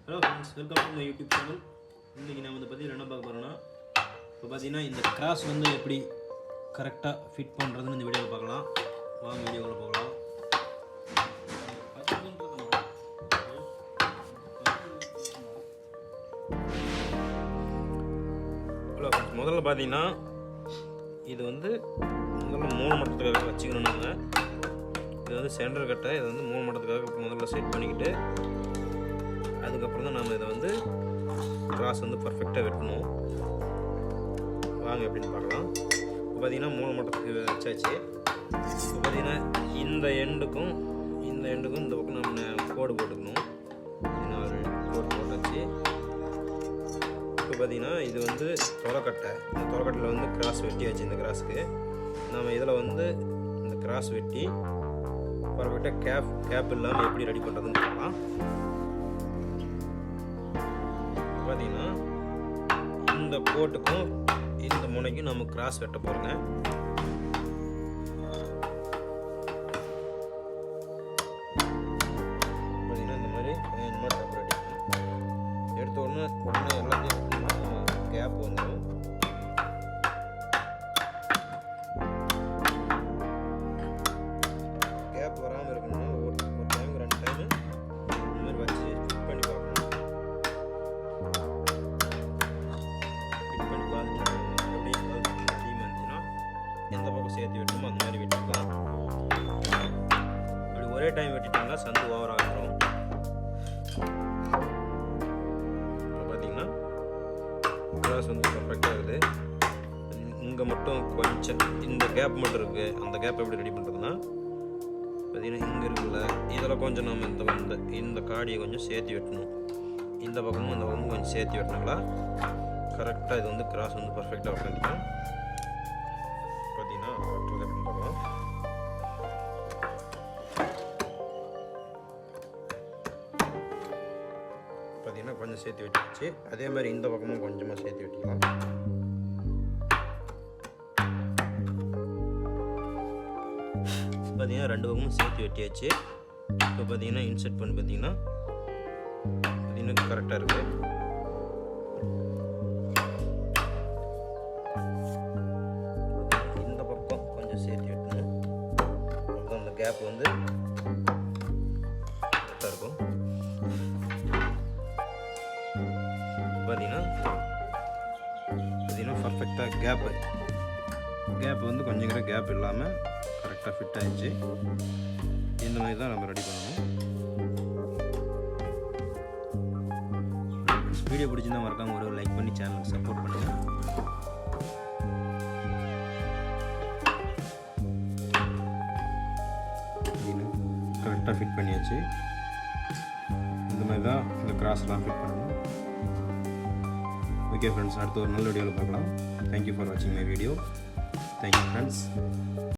Hello friends, welcome to my YouTube channel. இன்றைக்கி நான் வந்து என்ன பார்க்க போகிறேன்னா, இப்போ பார்த்தீங்கன்னா இந்த கிராஸ் வந்து எப்படி கரெக்டாக ஃபிட் பண்ணுறதுன்னு இந்த வீடியோவில் பார்க்கலாம். வாங்க வீடியோவில் போகலாம். ஹலோ ஃப்ரெண்ட்ஸ், முதல்ல பார்த்தீங்கன்னா இது வந்து முதல்ல 3 மட்டத்துக்காக வச்சுக்கணும். நாங்கள் இது வந்து சென்டர் கட்டை, இதை வந்து 3 மட்டத்துக்காக முதல்ல செட் பண்ணிக்கிட்டு அதுக்கப்புறம் தான் நம்ம இதை வந்து கிராஸ் வந்து பர்ஃபெக்டாக வெட்டணும். வாங்க எப்படின்னு பார்க்கலாம். இப்போ பார்த்தீங்கன்னா 3 மட்டத்துக்கு வச்சாச்சு. இப்போ பார்த்தீங்கன்னா இந்த எண்டுக்கும் இந்த பக்கம் நம்ம கோடு போட்டுக்கணும். கோடு போட்டாச்சு. இப்போ பார்த்தீங்கன்னா இது வந்து தொலைக்கட்டை. இந்த தொலைக்கட்டையில் வந்து கிராஸ் வெட்டியாச்சு. இந்த கிராஸுக்கு நம்ம இதில் வந்து இந்த கிராஸ் வெட்டி பர்ஃபெக்டாக கேப் இல்லாமல் எப்படி ரெடி பண்ணுறதுன்னு பார்க்கலாம். பார்த்தீங்கன்னா இந்த போட்டுக்கும் இந்த முனைக்கும் நம்ம கிராஸ் வெட்ட போகிறோங்க. பார்த்தீங்கன்னா இந்த மாதிரி கொஞ்சமாக டப் அடிக்கணும். எடுத்த உடனே எல்லாத்தையும் கேப் வந்துடும். கேப் வராமல் இருக்கணும்னா ஒரு டைம் 2 டைம் இந்த மாதிரி வச்சு ஃபிட் பண்ணி பார்க்கணும். எந்த பக்கம் சேர்த்து வெட்டணுமோ அந்த மாதிரி வெட்டிக்கலாம். அப்படி ஒரே டைம் வெட்டிட்டாங்கன்னா சந்து ஓவர் ஆகிடும். இப்போ பார்த்தீங்கன்னா கிராஸ் வந்து பர்ஃபெக்டாக இருக்குது. இங்கே மட்டும் கொஞ்சம் இந்த கேப் மட்டும் இருக்குது. அந்த கேப் எப்படி ரெடி பண்ணுறதுன்னா, பார்த்தீங்கன்னா இங்கே இருக்குல்ல, இதில் கொஞ்சம் நம்ம இந்த காடியை கொஞ்சம் சேர்த்து வெட்டணும். இந்த பக்கமும் இந்த பக்கமும் கொஞ்சம் சேர்த்து வெட்டினாங்களா கரெக்டாக இது வந்து கிராஸ் வந்து பர்ஃபெக்டாக உட்காந்துக்கும். பார்த்தீங்கன்னா பார்க்கலாம். பார்த்தீங்கன்னா கொஞ்சம் சேர்த்து வெட்டிச்சு. அதே மாதிரி இந்த பக்கமும் கொஞ்சமாக சேர்த்து வெட்டிக்கலாம். பார்த்தீங்கன்னா 2 பக்கமும் சேர்த்து வெட்டியாச்சு. இப்போ பார்த்தீங்கன்னா இன்செர்ட் பண்ணி பார்த்தீங்கன்னா கரெக்டாக இருக்குது. சேர்த்து வெட்டணும். அப்புறம் அந்த கேப் வந்து கரெக்டாக இருக்கும். பார்த்தீங்கன்னா பர்ஃபெக்டாக கேப் வந்து கொஞ்சம் கூட கேப் இல்லாமல் கரெக்டாக ஃபிட் ஆகிடுச்சு. இந்த மாதிரி தான் நம்ம ரெடி பண்ணணும். வீடியோ பிடிச்சிருந்தா மறக்காம ஒரு லைக் பண்ணி சேனலுக்கு சப்போர்ட் பண்ணுங்கள். கரெக்டாக ஃபிட் பண்ணியாச்சு. இந்த மாதிரி தான் இந்த கிராஸ்லாம் ஃபிட் பண்ணணும். ஓகே ஃப்ரெண்ட்ஸ், அடுத்த ஒரு நல்ல வீடியோவில் பார்க்கலாம். தேங்க்யூ ஃபார் வாட்சிங் மை வீடியோ. Thank you friends.